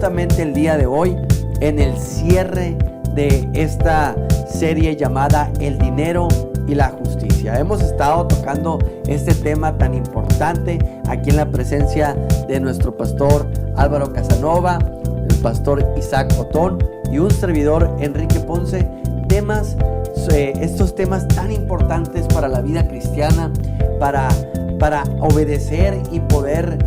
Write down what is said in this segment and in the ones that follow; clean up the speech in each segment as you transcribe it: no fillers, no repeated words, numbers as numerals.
justamente el día de hoy en el cierre de esta serie llamada El dinero y la justicia. Hemos estado tocando este tema tan importante aquí en la presencia de nuestro pastor Álvaro Casanova, el pastor Isaac Otón y un servidor Enrique Ponce. Estos temas tan importantes para la vida cristiana, para obedecer y poder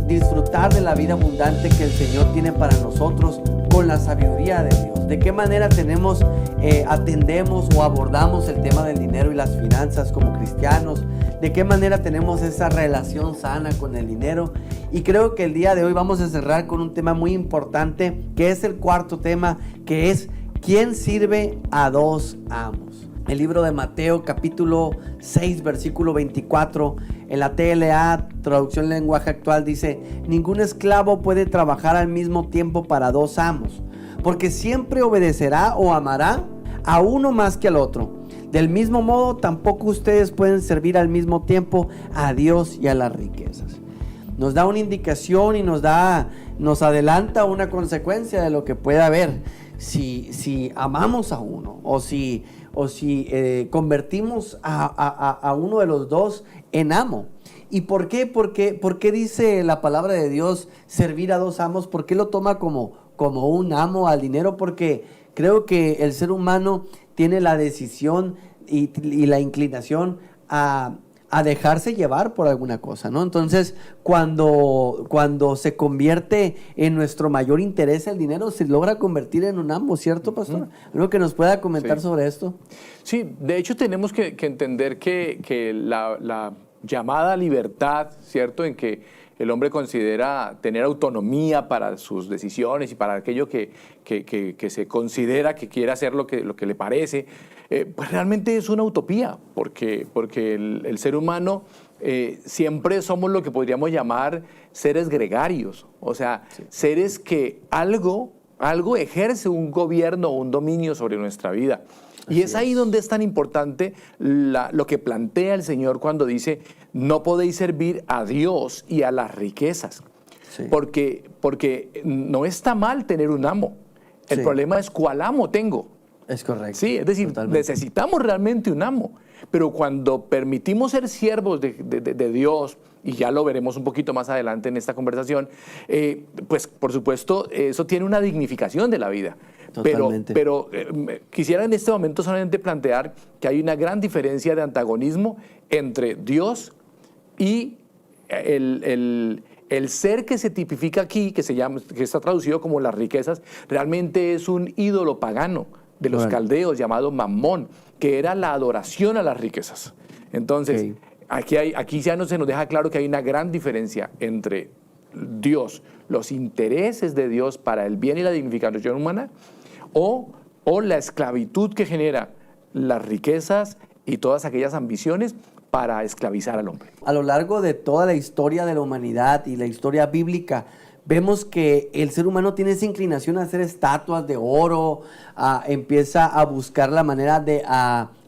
disfrutar de la vida abundante que el Señor tiene para nosotros con la sabiduría de Dios. ¿De qué manera atendemos o abordamos el tema del dinero y las finanzas como cristianos? ¿De qué manera tenemos esa relación sana con el dinero? Y creo que el día de hoy vamos a cerrar con un tema muy importante, que es el cuarto tema, que es ¿quién sirve a dos amos? El libro de Mateo capítulo 6 versículo 24 en la TLA, traducción lenguaje actual, dice: ningún esclavo puede trabajar al mismo tiempo para dos amos, porque siempre obedecerá o amará a uno más que al otro. Del mismo modo, tampoco ustedes pueden servir al mismo tiempo a Dios y a las riquezas. Nos da una indicación y nos adelanta una consecuencia de lo que puede haber si amamos a uno o si convertimos a uno de los dos en amo. ¿Y por qué? ¿Por qué dice la palabra de Dios servir a dos amos? ¿Por qué lo toma como un amo al dinero? Porque creo que el ser humano tiene la decisión y la inclinación a dejarse llevar por alguna cosa, ¿no? Entonces, cuando se convierte en nuestro mayor interés el dinero, se logra convertir en un amo, ¿cierto, pastor? ¿Algo que nos pueda comentar sobre esto? Sí, de hecho tenemos que entender que la llamada libertad, ¿cierto?, en que el hombre considera tener autonomía para sus decisiones y para aquello que se considera que quiere hacer lo que le parece, pues realmente es una utopía, porque el ser humano siempre somos lo que podríamos llamar seres gregarios, o sea, seres que algo ejerce un gobierno o un dominio sobre nuestra vida. Y es ahí donde es tan importante lo que plantea el Señor cuando dice: no podéis servir a Dios y a las riquezas. Sí. Porque no está mal tener un amo. El problema es cuál amo tengo. Es correcto. Sí, es decir, necesitamos realmente un amo. Pero cuando permitimos ser siervos de Dios, y ya lo veremos un poquito más adelante en esta conversación, pues por supuesto eso tiene una dignificación de la vida. Totalmente. Pero quisiera en este momento solamente plantear que hay una gran diferencia de antagonismo entre Dios y el ser que se tipifica aquí, que está traducido como las riquezas, realmente es un ídolo pagano de los caldeos llamado Mamón, que era la adoración a las riquezas. Entonces, aquí ya no se nos deja claro que hay una gran diferencia entre Dios, los intereses de Dios para el bien y la dignificación humana, o la esclavitud que genera las riquezas y todas aquellas ambiciones para esclavizar al hombre. A lo largo de toda la historia de la humanidad y la historia bíblica, vemos que el ser humano tiene esa inclinación a hacer estatuas de oro, empieza a buscar la manera de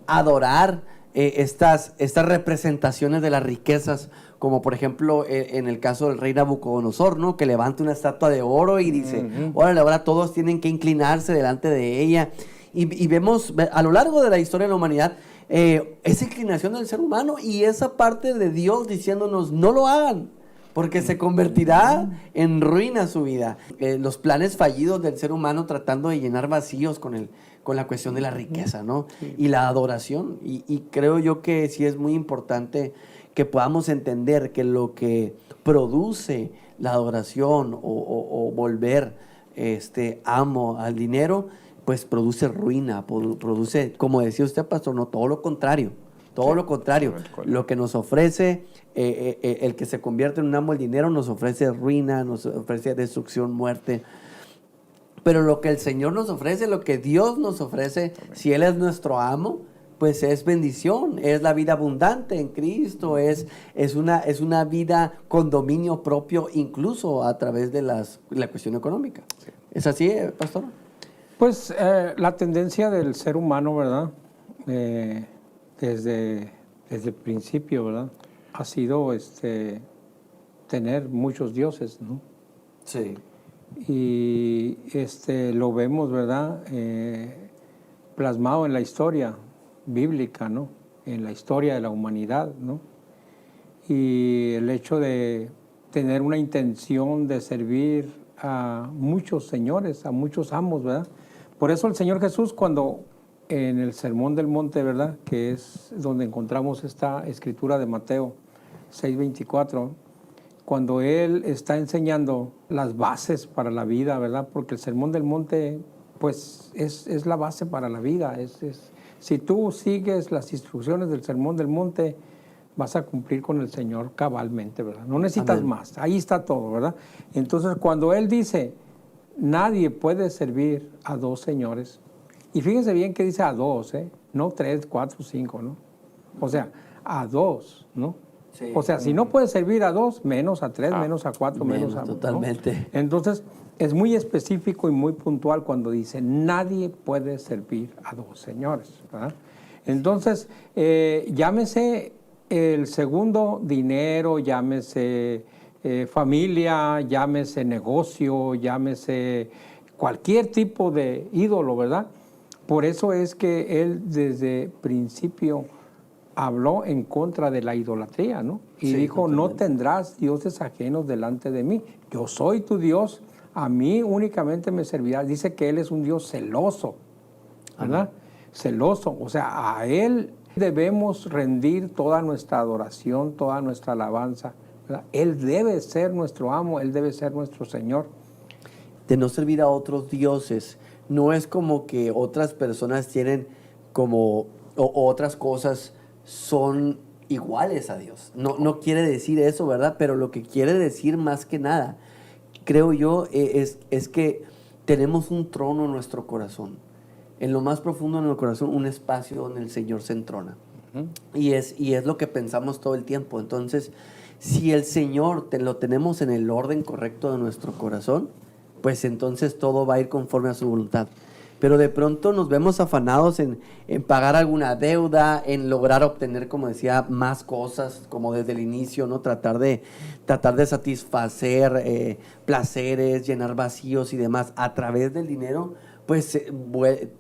adorar estas representaciones de las riquezas, como por ejemplo en el caso del rey Nabucodonosor, ¿no?, que levanta una estatua de oro y dice: órale, ahora todos tienen que inclinarse delante de ella. Y vemos a lo largo de la historia de la humanidad esa inclinación del ser humano y esa parte de Dios diciéndonos: no lo hagan, porque se convertirá en ruina su vida. Los planes fallidos del ser humano tratando de llenar vacíos con la cuestión de la riqueza, ¿no? Sí. Y la adoración. Y creo yo que sí es muy importante que podamos entender que lo que produce la adoración o volver amo al dinero, pues produce ruina, produce, como decía usted, pastor, no, todo lo contrario. Todo lo contrario, lo que nos ofrece el que se convierte en un amo del dinero nos ofrece ruina, nos ofrece destrucción, muerte. Pero lo que el Señor nos ofrece, lo que Dios nos ofrece, si Él es nuestro amo, pues es bendición, es la vida abundante en Cristo, es una vida con dominio propio, incluso a través de la cuestión económica. Sí. ¿Es así, pastor? Pues la tendencia del ser humano, ¿verdad? Desde el principio, ¿verdad?, ha sido tener muchos dioses, ¿no? Sí. y lo vemos, ¿verdad? Plasmado en la historia bíblica, ¿no? En la historia de la humanidad, ¿no? Y el hecho de tener una intención de servir a muchos señores, a muchos amos, ¿verdad? Por eso el Señor Jesús, cuando en el Sermón del Monte, ¿verdad?, que es donde encontramos esta escritura de Mateo 6:24, cuando Él está enseñando las bases para la vida, ¿verdad? Porque el Sermón del Monte, pues, es la base para la vida. Si tú sigues las instrucciones del Sermón del Monte, vas a cumplir con el Señor cabalmente, ¿verdad? No necesitas Amén. más, ahí está todo, ¿verdad? Entonces, cuando Él dice, nadie puede servir a dos señores, y fíjense bien que dice a dos, no 3, 4, 5, ¿no? O sea, a dos, ¿no? Sí. O sea, si no puedes servir a dos, menos a 3, menos a 4, menos a... Totalmente. ¿no? Entonces, es muy específico y muy puntual cuando dice, nadie puede servir a dos señores, ¿verdad? Entonces, llámese el segundo dinero, llámese familia, llámese negocio, llámese cualquier tipo de ídolo, ¿verdad? Por eso es que él desde principio habló en contra de la idolatría, ¿no? Y Sí, dijo, totalmente. no tendrás dioses ajenos delante de mí. Yo soy tu Dios, a mí únicamente me servirás. Dice que Él es un Dios celoso, ¿verdad? Celoso, o sea, a Él debemos rendir toda nuestra adoración, toda nuestra alabanza, ¿verdad? Él debe ser nuestro amo, Él debe ser nuestro Señor. De no servir a otros dioses, no es como que otras personas tienen como, o otras cosas son iguales a Dios. No quiere decir eso, ¿verdad? Pero lo que quiere decir más que nada, creo yo, es que tenemos un trono en nuestro corazón. En lo más profundo de nuestro corazón, un espacio donde el Señor se entrona. Y es lo que pensamos todo el tiempo. Entonces, si el Señor lo tenemos en el orden correcto de nuestro corazón, pues entonces todo va a ir conforme a su voluntad. Pero de pronto nos vemos afanados en pagar alguna deuda, en lograr obtener, como decía, más cosas, como desde el inicio, ¿no? Tratar de satisfacer placeres, llenar vacíos y demás a través del dinero, pues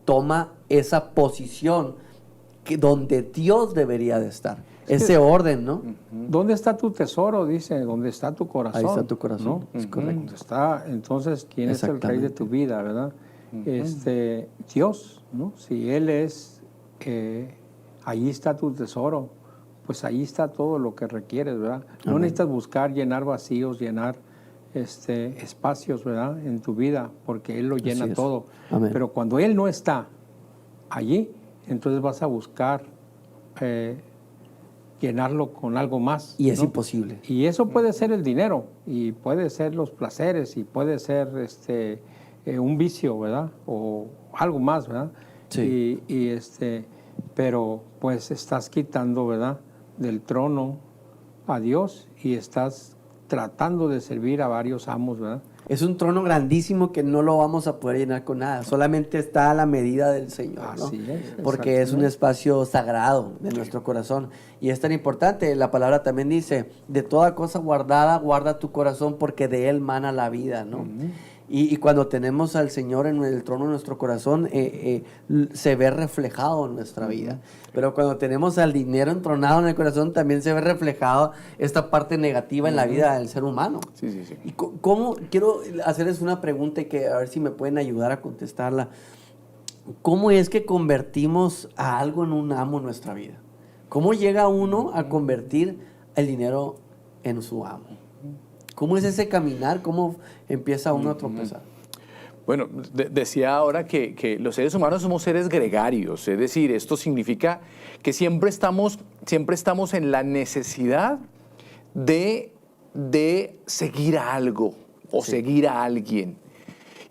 toma esa posición donde Dios debería de estar. Ese orden, ¿no? ¿Dónde está tu tesoro? Dice, ¿dónde está tu corazón? Ahí está tu corazón, ¿no? es correcto. ¿Dónde está? Entonces, ¿quién es el rey de tu vida, verdad? Dios, ¿no? Si Él es, ahí está tu tesoro, pues ahí está todo lo que requieres, ¿verdad? No Amén. necesitas buscar llenar vacíos, llenar espacios, ¿verdad? En tu vida, porque Él lo llena Así es. todo. Amén. Pero cuando Él no está allí, entonces vas a buscar llenarlo con algo más. Y es ¿no? imposible. Y eso puede ser el dinero, y puede ser los placeres, y puede ser un vicio, ¿verdad? O algo más, ¿verdad? Sí. Pero pues estás quitando, ¿verdad?, del trono a Dios, y estás tratando de servir a varios amos, ¿verdad? Es un trono grandísimo que no lo vamos a poder llenar con nada. Solamente está a la medida del Señor, ¿no? Así es, Porque es un exactamente. espacio sagrado de nuestro corazón. Y es tan importante. La palabra también dice, de toda cosa guardada, guarda tu corazón porque de él mana la vida, ¿no? Y cuando tenemos al Señor en el trono de nuestro corazón, se ve reflejado en nuestra vida. Pero cuando tenemos al dinero entronado en el corazón, también se ve reflejado esta parte negativa en la vida del ser humano. Sí, sí, sí. ¿Y cómo? Quiero hacerles una pregunta y que a ver si me pueden ayudar a contestarla. ¿Cómo es que convertimos a algo en un amo en nuestra vida? ¿Cómo llega uno a convertir el dinero en su amo? ¿Cómo es ese caminar? ¿Cómo empieza uno a tropezar? Bueno, decía ahora que los seres humanos somos seres gregarios, es decir, esto significa que siempre estamos en la necesidad de seguir a algo o seguir a alguien.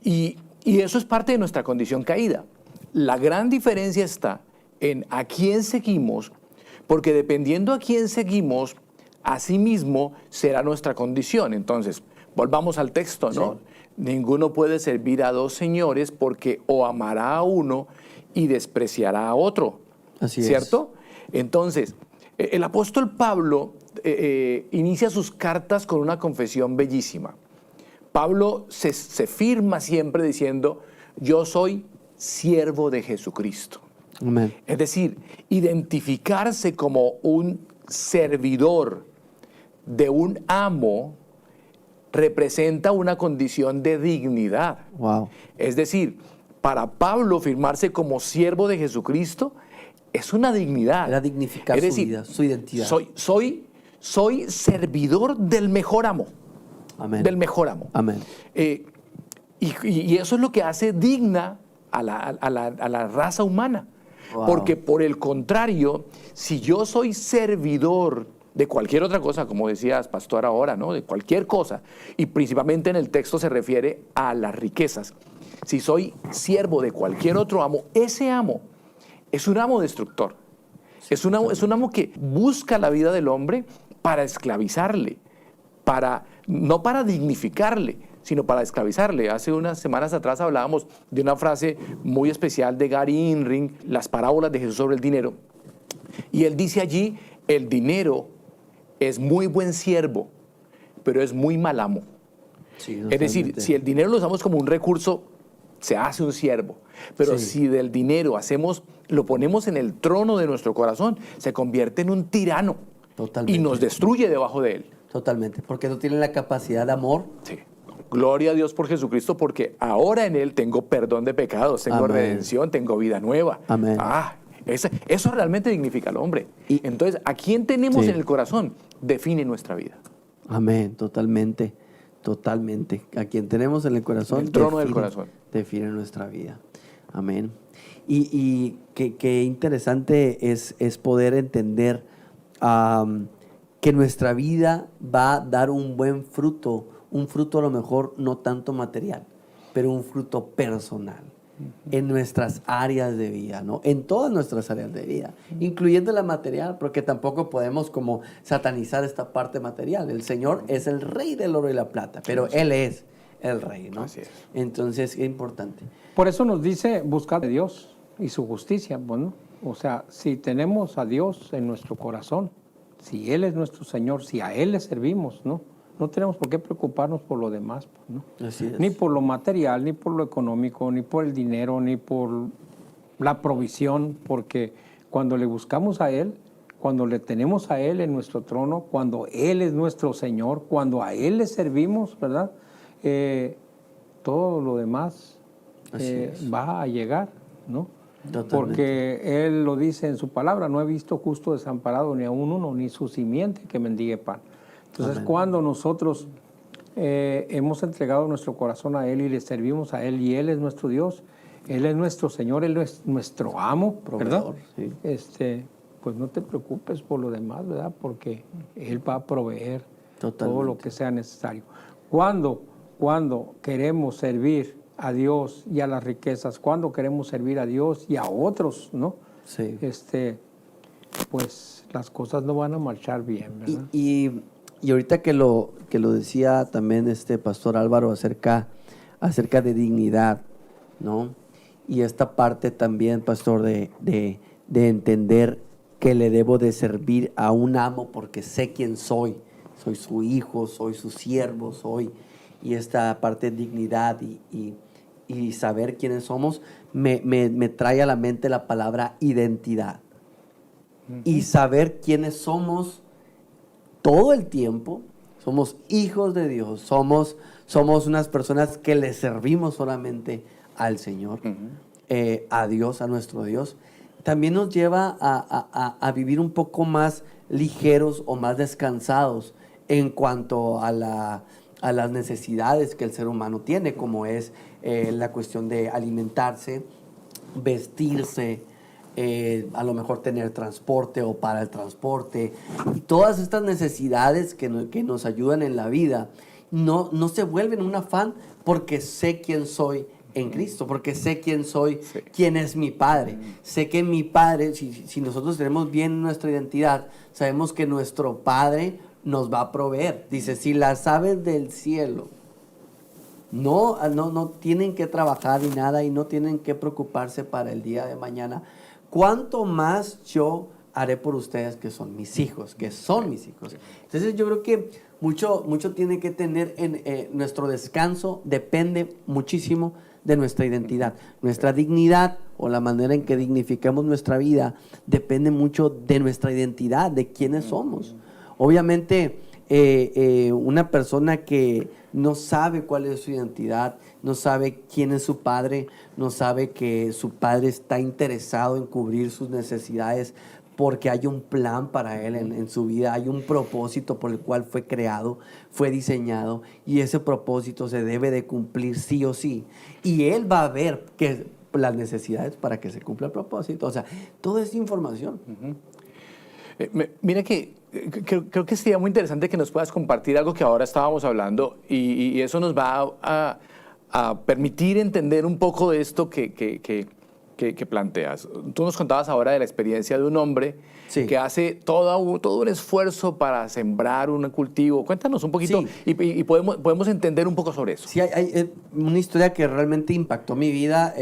Y eso es parte de nuestra condición caída. La gran diferencia está en a quién seguimos, porque dependiendo a quién seguimos, así mismo será nuestra condición. Entonces, volvamos al texto, ¿no? Sí. Ninguno puede servir a dos señores porque o amará a uno y despreciará a otro. Así es. ¿Cierto? Entonces, el apóstol Pablo inicia sus cartas con una confesión bellísima. Pablo se firma siempre diciendo, yo soy siervo de Jesucristo. Amén. Es decir, identificarse como un servidor de un amo representa una condición de dignidad. Wow. Es decir, para Pablo firmarse como siervo de Jesucristo es una dignidad. Era dignificar Es su decir, vida, su identidad. Soy servidor del mejor amo. Amén. Del mejor amo. Amén. Y eso es lo que hace digna a la raza humana. Wow. Porque por el contrario, si yo soy servidor de cualquier otra cosa, como decías, pastor, ahora, ¿no? De cualquier cosa, y principalmente en el texto se refiere a las riquezas. Si soy siervo de cualquier otro amo, ese amo es un amo destructor. Es un amo que busca la vida del hombre para esclavizarle, no para dignificarle, sino para esclavizarle. Hace unas semanas atrás hablábamos de una frase muy especial de Gary Inring, las parábolas de Jesús sobre el dinero. Y él dice allí, el dinero es muy buen siervo, pero es muy mal amo. Sí, es decir, si el dinero lo usamos como un recurso, se hace un siervo. Pero sí. si del dinero lo ponemos en el trono de nuestro corazón, se convierte en un tirano. Totalmente. Y nos destruye debajo de él. Totalmente, porque no tiene la capacidad de amor. Sí. Gloria a Dios por Jesucristo, porque ahora en Él tengo perdón de pecados, tengo Amén. redención, tengo vida nueva. Amén. Eso realmente dignifica al hombre. Y- Entonces, ¿a quién tenemos Sí. en el corazón? Define nuestra vida. Amén, totalmente, totalmente. A quien tenemos en el corazón, En el trono del corazón. define nuestra vida. Amén. Y qué interesante es poder entender que nuestra vida va a dar un buen fruto, un fruto a lo mejor no tanto material, pero un fruto personal en nuestras áreas de vida, ¿no? En todas nuestras áreas de vida, incluyendo la material, porque tampoco podemos como satanizar esta parte material. El Señor es el rey del oro y la plata, pero Él es el rey, ¿no? Así es. Entonces, es importante. Por eso nos dice buscar a Dios y su justicia. Bueno, o sea, si tenemos a Dios en nuestro corazón, si Él es nuestro Señor, si a Él le servimos, ¿no? No tenemos por qué preocuparnos por lo demás, ¿no? Así es. Ni por lo material, ni por lo económico, ni por el dinero, ni por la provisión, porque cuando le buscamos a Él, cuando le tenemos a Él en nuestro trono, cuando Él es nuestro Señor, cuando a Él le servimos, ¿verdad? Todo lo demás Así es. va a llegar, ¿no? Totalmente. Porque Él lo dice en su palabra, no he visto justo desamparado ni aún uno, ni su simiente que mendigue pan. Entonces, Amén. cuando nosotros hemos entregado nuestro corazón a Él y le servimos a Él, y Él es nuestro Dios, Él es nuestro Señor, Él es nuestro amo, Proveedor, ¿verdad? sí. Pues no te preocupes por lo demás, ¿verdad? Porque Él va a proveer todo Totalmente. lo que sea necesario. Cuando queremos servir a Dios y a las riquezas, cuando queremos servir a Dios y a otros, ¿no? Sí. Pues las cosas no van a marchar bien, ¿verdad? Y ahorita que lo decía también Pastor Álvaro acerca de dignidad, ¿no? Y esta parte también, Pastor, de entender que le debo de servir a un amo porque sé quién soy. Soy su hijo, soy su siervo, y esta parte de dignidad y saber quiénes somos, me trae a la mente la palabra identidad. Y saber quiénes somos todo el tiempo, somos hijos de Dios, somos unas personas que le servimos solamente al Señor, a Dios, a nuestro Dios. También nos lleva a vivir un poco más ligeros o más descansados en cuanto a las necesidades que el ser humano tiene, como es la cuestión de alimentarse, vestirse, a lo mejor tener transporte o para el transporte. Y todas estas necesidades que nos ayudan en la vida no se vuelven un afán porque sé quién soy en Cristo, porque sé quién soy, Sí. quién es mi Padre. Sé que mi Padre, si nosotros tenemos bien nuestra identidad, sabemos que nuestro Padre nos va a proveer. Dice, si las aves del cielo no tienen que trabajar ni nada y no tienen que preocuparse para el día de mañana, ¿cuánto más yo haré por ustedes que son mis hijos? Entonces yo creo que mucho tiene que tener en nuestro descanso, depende muchísimo de nuestra identidad. Nuestra dignidad o la manera en que dignificamos nuestra vida depende mucho de nuestra identidad, de quiénes somos. Obviamente, una persona que no sabe cuál es su identidad, no sabe quién es su padre, no sabe que su padre está interesado en cubrir sus necesidades porque hay un plan para él en su vida, hay un propósito por el cual fue creado, fue diseñado, y ese propósito se debe de cumplir sí o sí. Y él va a ver que las necesidades para que se cumpla el propósito. O sea, toda esa información. Mira que creo que sería muy interesante que nos puedas compartir algo que ahora estábamos hablando, y eso nos va a permitir entender un poco de esto que planteas. Tú nos contabas ahora de la experiencia de un hombre que hace todo un esfuerzo para sembrar un cultivo. Cuéntanos un poquito y podemos entender un poco sobre eso. Sí, hay una historia que realmente impactó mi vida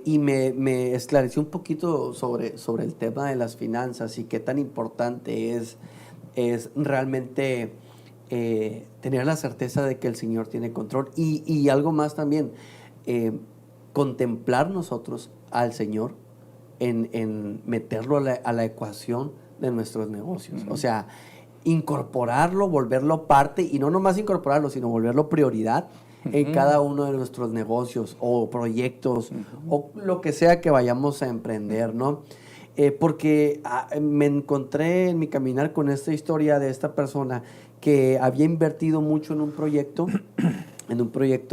y me esclareció un poquito sobre el tema de las finanzas y qué tan importante es realmente tener la certeza de que el Señor tiene control y algo más también, contemplar nosotros al Señor en meterlo a la ecuación de nuestros negocios. O sea, incorporarlo, volverlo parte, y no nomás incorporarlo, sino volverlo prioridad en cada uno de nuestros negocios o proyectos o lo que sea que vayamos a emprender, ¿no? Porque me encontré en mi caminar con esta historia de esta persona que había invertido mucho en un proyecto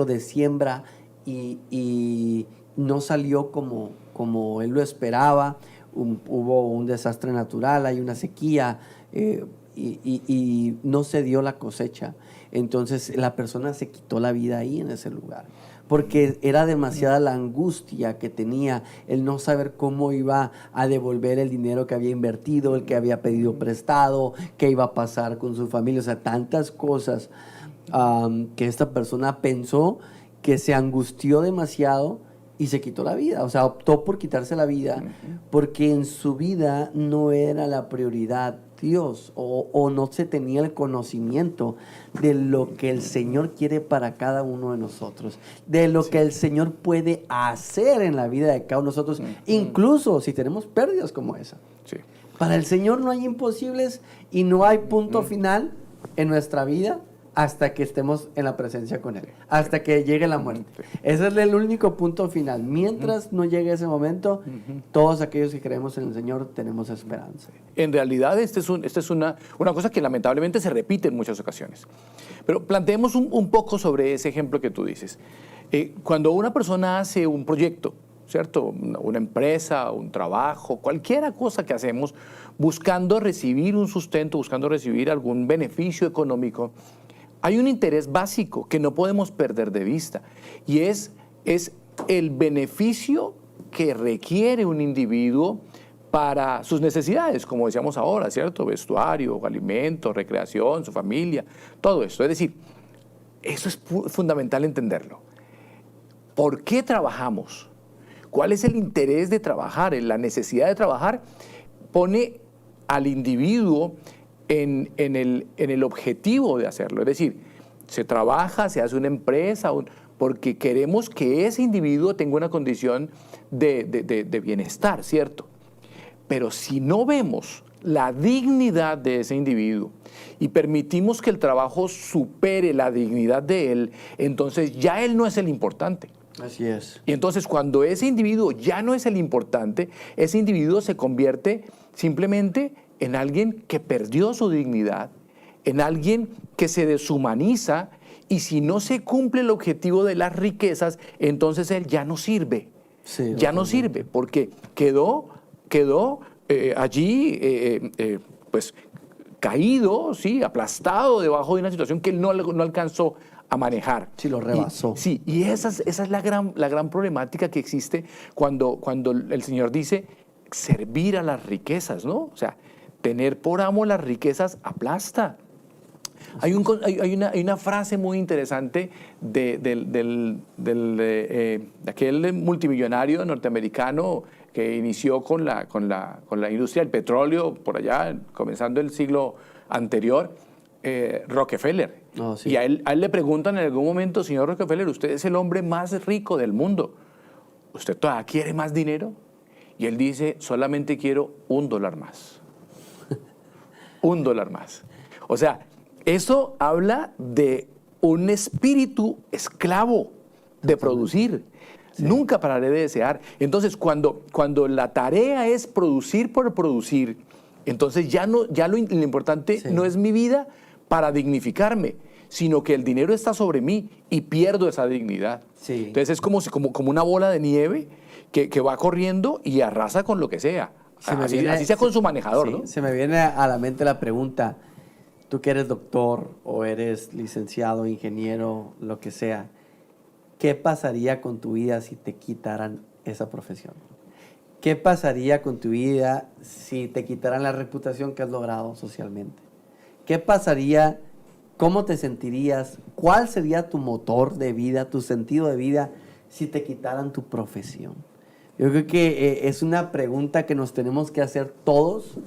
de siembra y no salió como él lo esperaba. Hubo un desastre natural, hay una sequía y no se dio la cosecha. Entonces la persona se quitó la vida ahí en ese lugar, porque era demasiada la angustia que tenía, el no saber cómo iba a devolver el dinero que había invertido, el que había pedido prestado, qué iba a pasar con su familia. O sea, tantas cosas que esta persona pensó, que se angustió demasiado y se quitó la vida. O sea, optó por quitarse la vida porque en su vida no era la prioridad Dios, o no se tenía el conocimiento de lo que el Señor quiere para cada uno de nosotros, de lo que el Señor puede hacer en la vida de cada uno de nosotros, incluso si tenemos pérdidas como esa. Para el Señor no hay imposibles y no hay punto final en nuestra vida hasta que estemos en la presencia con Él, hasta que llegue la muerte. Ese es el único punto final. Mientras no llegue ese momento, todos aquellos que creemos en el Señor tenemos esperanza. En realidad, esta es una cosa que lamentablemente se repite en muchas ocasiones. Pero planteemos un poco sobre ese ejemplo que tú dices. Cuando una persona hace un proyecto, ¿cierto? Una empresa, un trabajo, cualquier cosa que hacemos, buscando recibir un sustento, buscando recibir algún beneficio económico, hay un interés básico que no podemos perder de vista, y es el beneficio que requiere un individuo para sus necesidades, como decíamos ahora, ¿cierto? Vestuario, alimento, recreación, su familia, todo esto. Es decir, eso es fundamental entenderlo. ¿Por qué trabajamos? ¿Cuál es el interés de trabajar? La necesidad de trabajar pone al individuo en el objetivo de hacerlo. Es decir, se trabaja, se hace una empresa, porque queremos que ese individuo tenga una condición de bienestar, ¿cierto? Pero si no vemos la dignidad de ese individuo y permitimos que el trabajo supere la dignidad de él, entonces ya él no es el importante. Así es. Y entonces cuando ese individuo ya no es el importante, ese individuo se convierte simplemente en alguien que perdió su dignidad, en alguien que se deshumaniza, y si no se cumple el objetivo de las riquezas, entonces él ya no sirve. Sí, ya no sirve, porque quedó allí pues caído, ¿sí? Aplastado debajo de una situación que él no alcanzó a manejar. Sí, lo rebasó. Y esa es la gran problemática que existe cuando el Señor dice servir a las riquezas, ¿no? O sea, tener por amo las riquezas aplasta. Hay una frase muy interesante de aquel multimillonario norteamericano que inició con la industria del petróleo por allá, comenzando el siglo anterior, Rockefeller. Oh, sí. Y a él le preguntan en algún momento, señor Rockefeller, usted es el hombre más rico del mundo. ¿Usted todavía quiere más dinero? Y él dice, solamente quiero $1 más. $1 más. O sea, eso habla de un espíritu esclavo de producir. Sí. Nunca pararé de desear. Entonces, cuando la tarea es producir por producir, entonces ya lo importante no es mi vida para dignificarme, sino que el dinero está sobre mí y pierdo esa dignidad. Sí. Entonces es como una bola de nieve que va corriendo y arrasa con lo que sea. Así sea con su manejador, sí, ¿no? Se me viene a la mente la pregunta, tú que eres doctor o eres licenciado, ingeniero, lo que sea, ¿qué pasaría con tu vida si te quitaran esa profesión? ¿Qué pasaría con tu vida si te quitaran la reputación que has logrado socialmente? ¿Qué pasaría? ¿Cómo te sentirías? ¿Cuál sería tu motor de vida, tu sentido de vida si te quitaran tu profesión? Yo creo que es una pregunta que nos tenemos que hacer todos,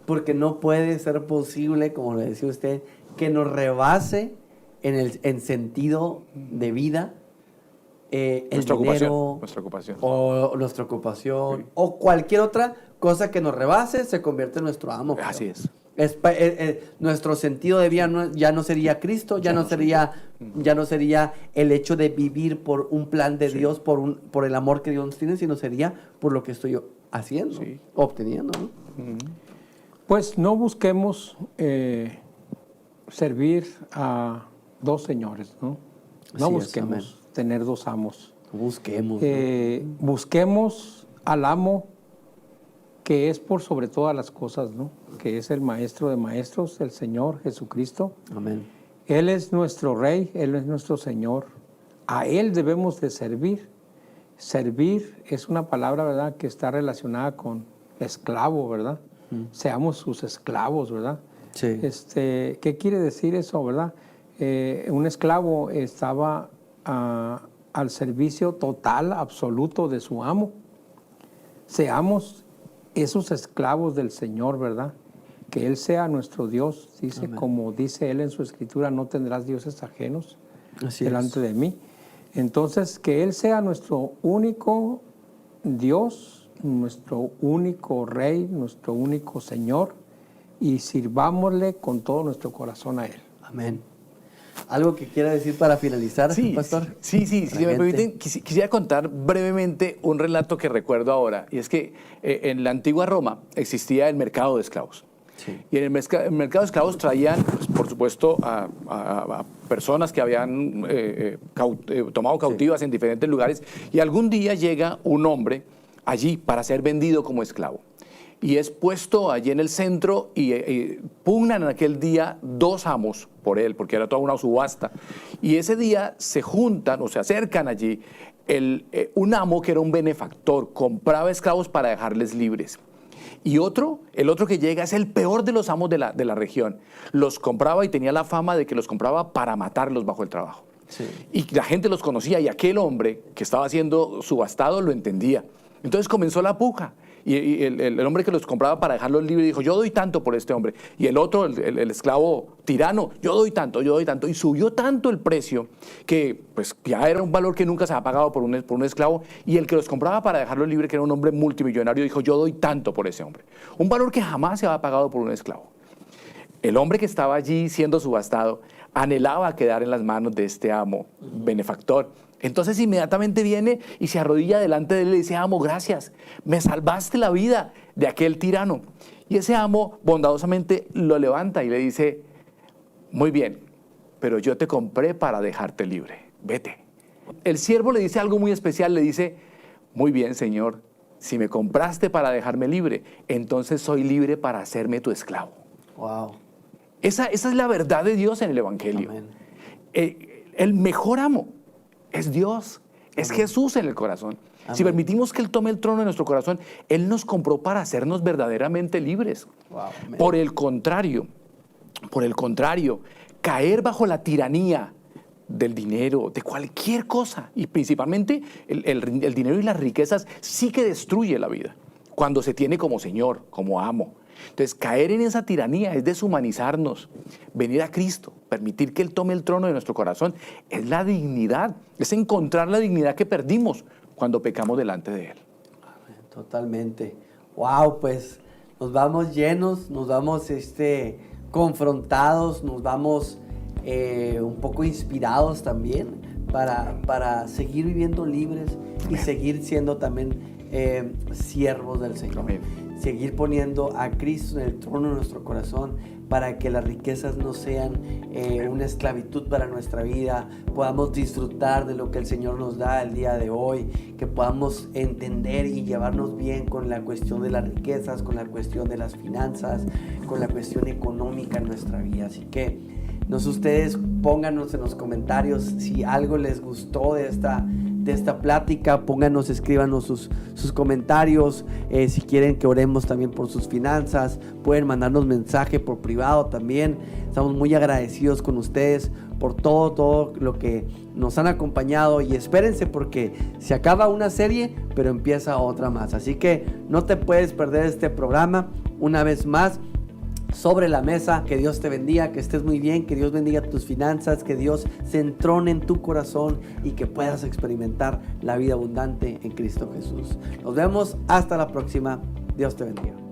porque no puede ser posible, como lo decía usted, que nos rebase en sentido de vida nuestra dinero, ocupación. O nuestra ocupación, Sí. o cualquier otra cosa que nos rebase, se convierte en nuestro amo. Así es. Nuestro sentido de vida ya no sería Cristo, ya no sería el hecho de vivir por un plan de Dios, por el amor que Dios nos tiene, sino sería por lo que estoy haciendo, obteniendo, ¿no? Pues no busquemos servir a dos señores, ¿no? No busquemos tener dos amos. Busquemos. Busquemos al amo que es por sobre todas las cosas, ¿no? Que es el Maestro de Maestros, el Señor Jesucristo. Amén. Él es nuestro Rey, Él es nuestro Señor. A Él debemos de servir. Servir es una palabra, ¿verdad?, que está relacionada con esclavo, ¿verdad? Seamos sus esclavos, ¿verdad? Sí. ¿Qué quiere decir eso, verdad? Un esclavo estaba al servicio total, absoluto de su amo. Seamos esos esclavos del Señor, ¿verdad? Que Él sea nuestro Dios, dice, amén, como dice Él en su Escritura, no tendrás dioses ajenos delante de mí. Entonces, que Él sea nuestro único Dios, nuestro único Rey, nuestro único Señor, y sirvámosle con todo nuestro corazón a Él. Amén. ¿Algo que quiera decir para finalizar, pastor? Sí, si me permiten, quisiera contar brevemente un relato que recuerdo ahora, y es que en la antigua Roma existía el mercado de esclavos. Sí. Y en el mercado de esclavos traían, pues, por supuesto, a personas que habían tomado cautivas en diferentes lugares, y algún día llega un hombre allí para ser vendido como esclavo. Y es puesto allí en el centro y pugnan en aquel día dos amos por él, porque era toda una subasta. Y ese día se juntan o se acercan allí un amo que era un benefactor, compraba esclavos para dejarles libres. Y el otro que llega es el peor de los amos de la región. Los compraba y tenía la fama de que los compraba para matarlos bajo el trabajo. Sí. Y la gente los conocía y aquel hombre que estaba siendo subastado lo entendía. Entonces comenzó la puja. Y el hombre que los compraba para dejarlos libres dijo, yo doy tanto por este hombre. Y el otro, el esclavo tirano, yo doy tanto. Y subió tanto el precio que pues ya era un valor que nunca se ha pagado por un esclavo. Y el que los compraba para dejarlos libres, que era un hombre multimillonario, dijo, yo doy tanto por ese hombre. Un valor que jamás se había pagado por un esclavo. El hombre que estaba allí siendo subastado anhelaba quedar en las manos de este amo benefactor. Entonces inmediatamente viene y se arrodilla delante de él y le dice, amo, gracias, me salvaste la vida de aquel tirano. Y ese amo bondadosamente lo levanta y le dice, muy bien, pero yo te compré para dejarte libre, vete. El siervo le dice algo muy especial, le dice, muy bien, señor, si me compraste para dejarme libre, entonces soy libre para hacerme tu esclavo. Wow. Esa es la verdad de Dios en el Evangelio. El mejor amo es Dios, es Amén. Jesús en el corazón. Amén. Si permitimos que Él tome el trono de nuestro corazón, Él nos compró para hacernos verdaderamente libres. Wow. Por el contrario, caer bajo la tiranía del dinero, de cualquier cosa, y principalmente el dinero y las riquezas, sí que destruye la vida. Cuando se tiene como Señor, como amo. Entonces, caer en esa tiranía es deshumanizarnos. Venir a Cristo, permitir que Él tome el trono de nuestro corazón, es la dignidad, es encontrar la dignidad que perdimos cuando pecamos delante de Él. Totalmente. Wow, pues nos vamos llenos, nos vamos confrontados, nos vamos un poco inspirados también para seguir viviendo libres y seguir siendo también siervos del Señor. Amén. Seguir poniendo a Cristo en el trono de nuestro corazón para que las riquezas no sean una esclavitud para nuestra vida, podamos disfrutar de lo que el Señor nos da el día de hoy, que podamos entender y llevarnos bien con la cuestión de las riquezas, con la cuestión de las finanzas, con la cuestión económica en nuestra vida. Así que no sé, ustedes pónganos en los comentarios si algo les gustó de esta plática, pónganos, escríbanos sus comentarios, si quieren que oremos también por sus finanzas, pueden mandarnos mensaje por privado también. Estamos muy agradecidos con ustedes por todo lo que nos han acompañado, y espérense porque se acaba una serie, pero empieza otra más, así que no te puedes perder este programa. Una vez más, Sobre la Mesa. Que Dios te bendiga, que estés muy bien, que Dios bendiga tus finanzas, que Dios se entrone en tu corazón y que puedas experimentar la vida abundante en Cristo Jesús. Nos vemos hasta la próxima. Dios te bendiga.